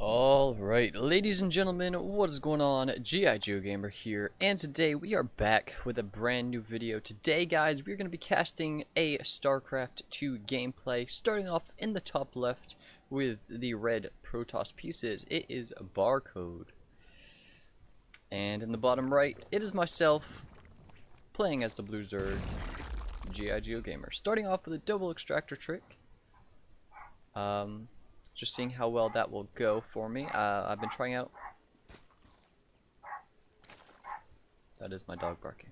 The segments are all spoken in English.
Alright, ladies and gentlemen, what is going on? GIGeoGamer here, and today we are back with a brand new video. Today, guys, we're going to be casting a StarCraft 2 gameplay, starting off in the top left with the red Protoss pieces. It is a barcode. And in the bottom right, it is myself, playing as the blue Zerg, GIGeoGamer. Starting off with a double extractor trick. Just seeing how well that will go for me. I've been trying out... That is my dog barking.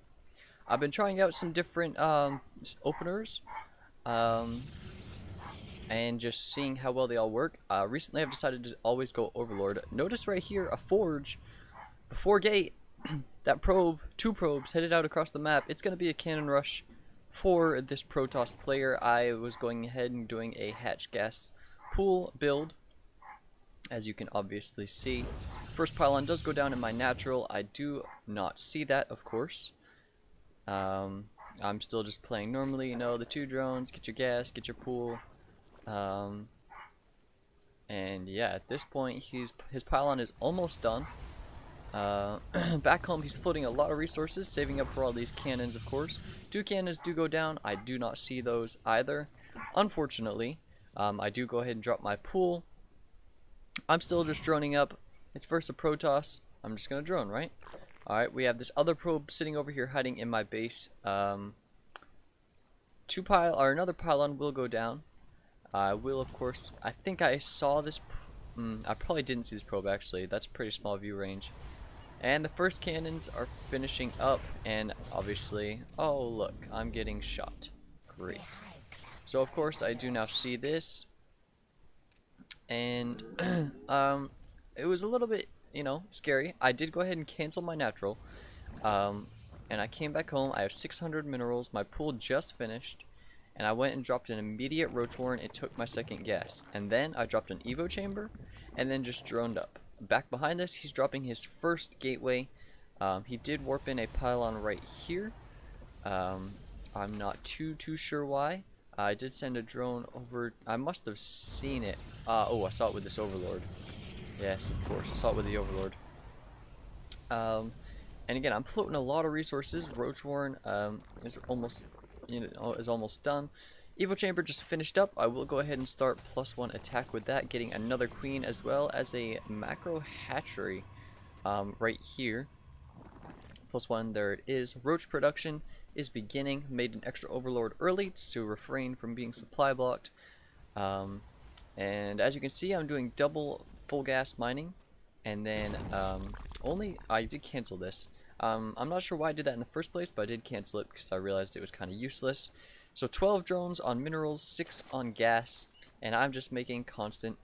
I've been trying out some different openers. And just seeing how well they all work. Recently I've decided to always go Overlord. Notice right here, a forge. Before gate, that probe, 2 probes headed out across the map. It's going to be a cannon rush for this Protoss player. I was going ahead and doing a hatch gas pool build, as you can obviously see. First pylon does go down in my natural. I do not see that, of course. I'm still just playing normally, you know, the 2 drones, get your gas, get your pool. And yeah, at this point his pylon is almost done. Back home he's floating a lot of resources, saving up for all these cannons, of course. 2 cannons do go down. I do not see those either, unfortunately. I do go ahead and drop my pool. I'm still just droning up. It's versus Protoss. I'm just gonna drone, right? Alright, we have this other probe sitting over here hiding in my base. Another pylon will go down. I will, of course, I think I saw this. I probably didn't see this probe actually. That's pretty small view range. And the first cannons are finishing up, and obviously, oh look, I'm getting shot. Great. So of course I do now see this, and it was a little bit, you know, scary. I did go ahead and cancel my natural, and I came back home. I have 600 minerals. My pool just finished, and I went and dropped an immediate roach warren. It took my second gas, and then I dropped an evo chamber, and then just droned up. Back behind us, he's dropping his first gateway. He did warp in a pylon right here. I'm not too sure why. I did send a drone over. I must have seen it. Oh, I saw it with this Overlord. Yes, of course. I saw it with the Overlord. And again, I'm floating a lot of resources. Roach Warren is almost, is almost done. Evo Chamber just finished up. I will go ahead and start +1 attack with that, getting another queen as well as a macro hatchery right here. +1, there it is. Roach production is beginning. Made an extra Overlord early to refrain from being supply blocked. And as you can see, I'm doing double full gas mining, and then I did cancel this. I'm not sure why I did that in the first place, but I did cancel it because I realized it was kind of useless. So 12 drones on minerals, 6 on gas, and I'm just making constant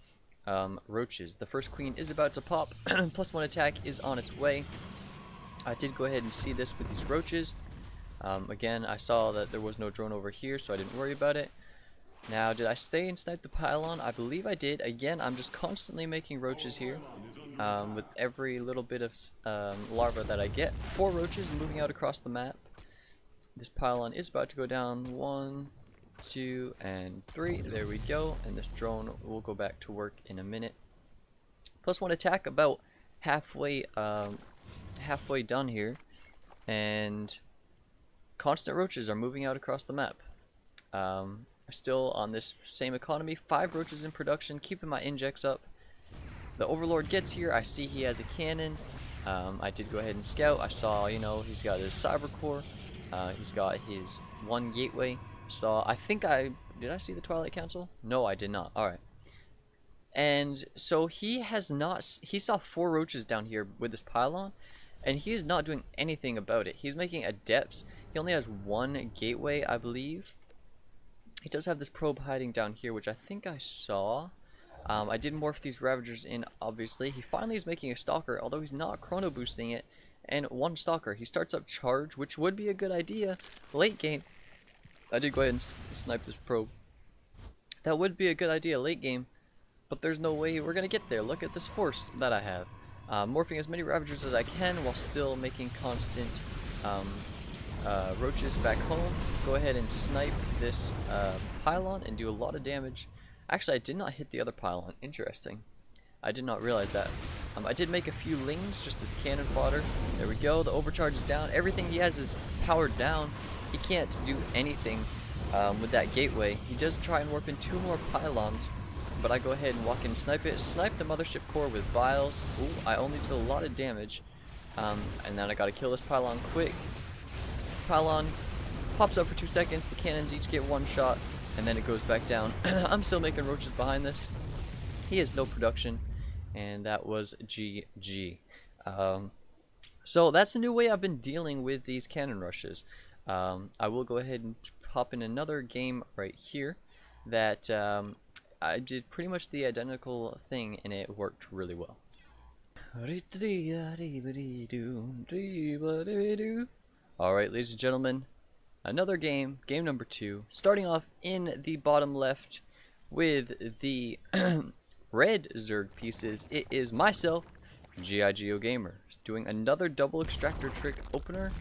roaches. The first queen is about to pop. +1 attack is on its way. I did go ahead and see this with these roaches. Again, I saw that there was no drone over here, so I didn't worry about it. Now, did I stay and snipe the pylon? I believe I did. Again, I'm just constantly making roaches here. With every little bit of larva that I get. 4 roaches moving out across the map. This pylon is about to go down. 1, 2, and 3. There we go. And this drone will go back to work in a minute. +1 attack, about halfway done here. And constant roaches are moving out across the map. Still on this same economy. 5 roaches in production, keeping my injects up. The Overlord gets here. I see he has a cannon. I did go ahead and scout. I saw, you know, he's got his cyber core. He's got his 1 gateway. So I think did I see the Twilight Council? No, I did not. Alright. And so he saw 4 roaches down here with this pylon, and he is not doing anything about it. He's making adepts. He only has 1 gateway, I believe. He does have this probe hiding down here, which I think I saw. I did morph these Ravagers in, obviously. He finally is making a Stalker, although he's not chrono boosting it. And 1 Stalker. He starts up Charge, which would be a good idea late game. I did go ahead and snipe this probe. That would be a good idea late game, but there's no way we're going to get there. Look at this force that I have. Morphing as many Ravagers as I can while still making constant roaches back home. Go ahead and snipe this pylon and do a lot of damage. Actually, I did not hit the other pylon. Interesting. I did not realize that. I did make a few lings just as cannon fodder. There we go. The overcharge is down. Everything he has is powered down. He can't do anything with that gateway. He does try and warp in 2 more pylons, but I go ahead and walk in and snipe it. Snipe the mothership core with vials. Ooh, I only did a lot of damage. And then I gotta kill this pylon quick. Pylon pops up for 2 seconds. The cannons each get 1 shot, and then it goes back down. I'm still making roaches behind this. He has no production, and that was GG. So that's a new way I've been dealing with these cannon rushes. I will go ahead and hop in another game right here that I did pretty much the identical thing, and it worked really well. Alright, ladies and gentlemen, another game, game number 2, starting off in the bottom left with the red Zerg pieces. It is myself, GIGeoGamer, doing another double extractor trick opener.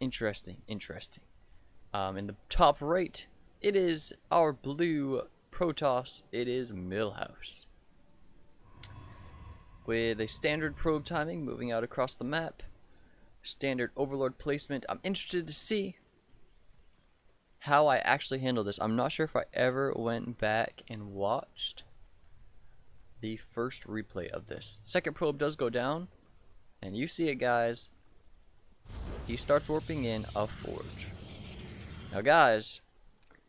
Interesting. In the top right, it is our blue Protoss. It is Millhouse. With a standard probe timing, moving out across the map. Standard overlord placement. I'm interested to see how I actually handle this. I'm not sure if I ever went back and watched the first replay of this. Second probe does go down, and you see it, guys. He starts warping in a forge. Now, guys,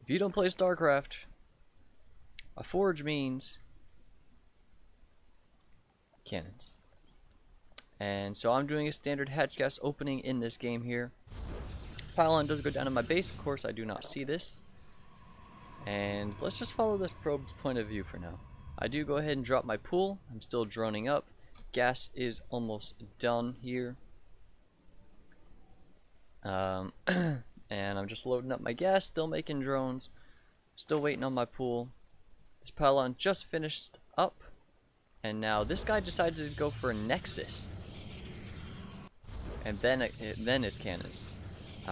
if you don't play StarCraft, a forge means cannons. And so I'm doing a standard hatch gas opening in this game here. Pylon does go down in my base. Of course, I do not see this. And let's just follow this probe's point of view for now. I do go ahead and drop my pool. I'm still droning up. Gas is almost done here. And I'm just loading up my gas, still making drones, still waiting on my pool. This pylon just finished up, and now this guy decided to go for a Nexus, and then his cannons,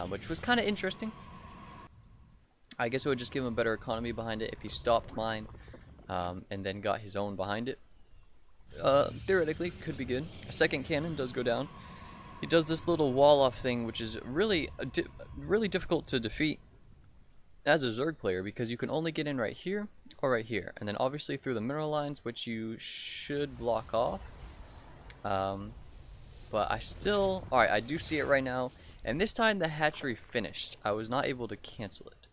which was kind of interesting. I guess it would just give him a better economy behind it if he stopped mine, and then got his own behind it. Theoretically, could be good. A second cannon does go down. He does this little wall-off thing, which is really difficult to defeat as a Zerg player, because you can only get in right here or right here, and then obviously through the mineral lines, which you should block off. But I still... Alright, I do see it right now, and this time the hatchery finished. I was not able to cancel it.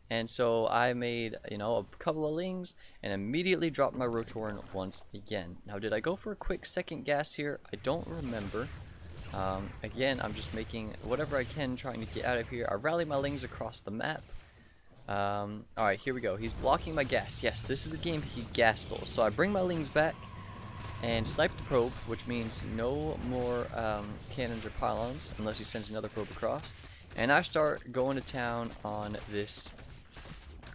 And so I made, you know, a couple of lings, and immediately dropped my Rotoran once again. Now, did I go for a quick second gas here? I don't remember. Again, I'm just making whatever I can, trying to get out of here. I rally my lings across the map. Alright, here we go. He's blocking my gas. Yes, this is the game he gas full. So I bring my lings back and snipe the probe, which means no more cannons or pylons unless he sends another probe across. And I start going to town on this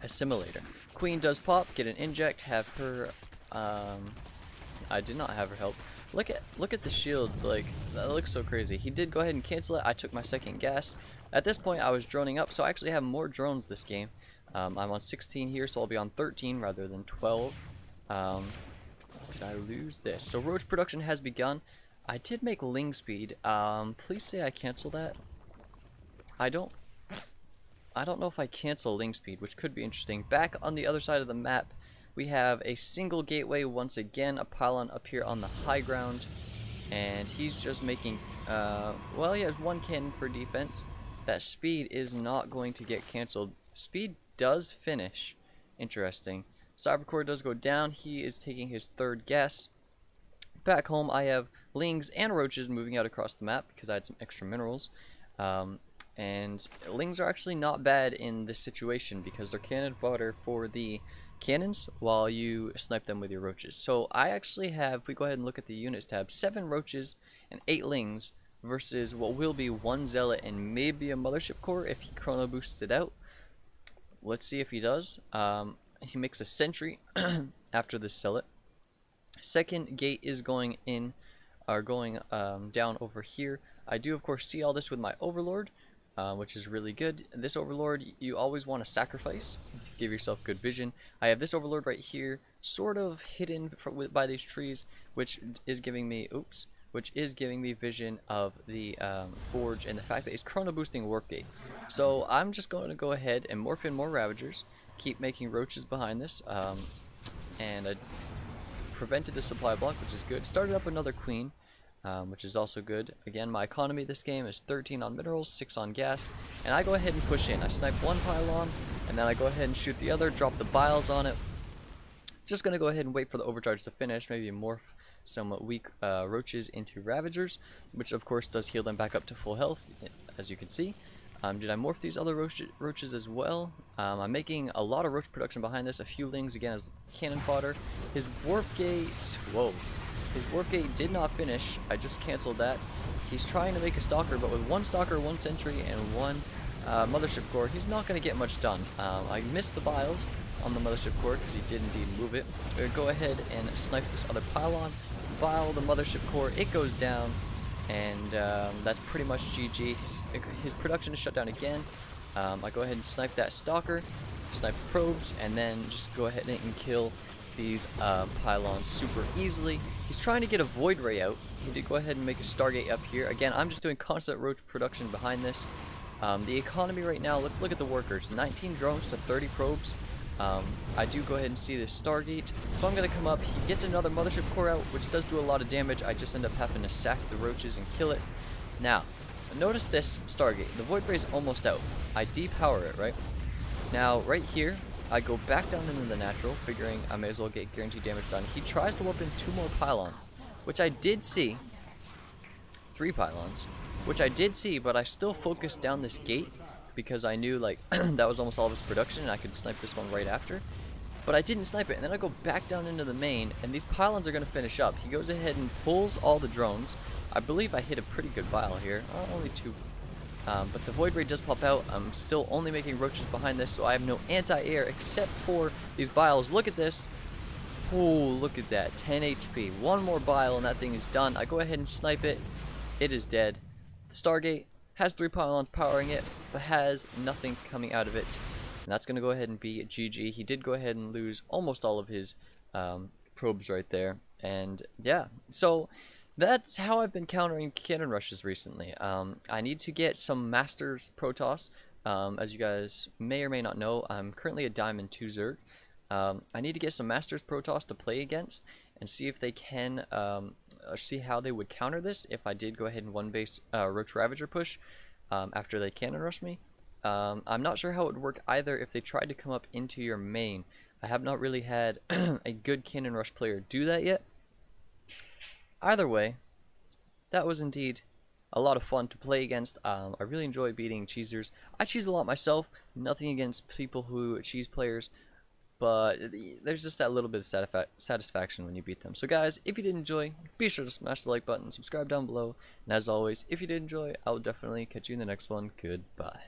assimilator. Queen does pop, get an inject, have her... I did not have her help. Look at the shield, like, that looks so crazy. He did go ahead and cancel it. I took my second gas. At this point, I was droning up, so I actually have more drones this game. I'm on 16 here, so I'll be on 13 rather than 12. Did I lose this? So roach production has begun. I did make ling speed. Please say I cancel that. I don't know if I cancel ling speed, which could be interesting. Back on the other side of the map, we have a single gateway once again, a pylon up here on the high ground, and he's just making, well, he has one cannon for defense. That speed is not going to get canceled. Speed does finish. Interesting. Cybercore does go down. He is taking his third gas. Back home, I have lings and roaches moving out across the map because I had some extra minerals. And lings are actually not bad in this situation because they're cannon fodder for the cannons while you snipe them with your roaches. So I actually have, if we go ahead and look at the units tab, 7 roaches and 8 lings versus what will be 1 zealot and maybe a mothership core if he chrono boosts it out. Let's see if he does. He makes a sentry after the zealot. Second gate is going in, or going down over here. I do of course see all this with my overlord, which is really good. This overlord you always want to sacrifice to give yourself good vision. I have this overlord right here sort of hidden by these trees, which is giving me, vision of the forge and the fact that he's chrono boosting warp gate. So I'm just going to go ahead and morph in more ravagers, keep making roaches behind this, and I prevented the supply block, which is good. Started up another queen, which is also good. Again, my economy this game is 13 on minerals, 6 on gas, and I go ahead and push in. I snipe one pylon, and then I go ahead and shoot the other, drop the biles on it. Just going to go ahead and wait for the overcharge to finish, maybe morph some weak roaches into ravagers, which of course does heal them back up to full health, as you can see. Did I morph these other roaches as well? I'm making a lot of roach production behind this. A few lings again as cannon fodder. His warp gate, his warp gate did not finish. I just canceled that. He's trying to make a stalker, but with one stalker, one sentry, and one mothership core, he's not going to get much done. I missed the biles on the mothership core because he did indeed move it. Go ahead and snipe this other pylon. Bile the mothership core, it goes down, and that's pretty much GG. His production is shut down again. I go ahead and snipe that stalker, snipe probes, and then just go ahead and kill these pylons super easily. He's trying to get a void ray out. He did go ahead and make a Stargate up here. Again, I'm just doing constant roach production behind this. The economy right now, let's look at the workers. 19 drones to 30 probes. I do go ahead and see this Stargate, so I'm going to come up. He gets another mothership core out, which does do a lot of damage. I just end up having to sack the roaches and kill it. Now, notice this Stargate. The void ray is almost out. I depower it, right? Now, right here, I go back down into the natural, figuring I may as well get guaranteed damage done. He tries to warp in 2 more pylons, which I did see. 3 pylons, which I did see, but I still focused down this gate because I knew like that was almost all of his production and I could snipe this one right after. But I didn't snipe it, and then I go back down into the main, and these pylons are going to finish up. He goes ahead and pulls all the drones. I believe I hit a pretty good bile here, only 2. But the void ray does pop out. I'm still only making roaches behind this, so I have no anti-air except for these biles. Look at this. Oh, look at that. 10 HP. One more bile and that thing is done. I go ahead and snipe it. It is dead. The Stargate has 3 pylons powering it, but has nothing coming out of it. And that's going to go ahead and be GG. He did go ahead and lose almost all of his probes right there. And yeah, so that's how I've been countering cannon rushes recently. I need to get some Masters Protoss. As you guys may or may not know, I'm currently a Diamond 2 Zerg. I need to get some Masters Protoss to play against and see if they can, see how they would counter this if I did go ahead and one base Roach Ravager push after they cannon rush me. I'm not sure how it would work either if they tried to come up into your main. I have not really had a good cannon rush player do that yet. Either way, that was indeed a lot of fun to play against. I really enjoy beating cheesers. I cheese a lot myself, nothing against people who cheese players, but there's just that little bit of satisfaction when you beat them. So guys, if you did enjoy, be sure to smash the like button, subscribe down below, and as always, if you did enjoy, I will definitely catch you in the next one. Goodbye.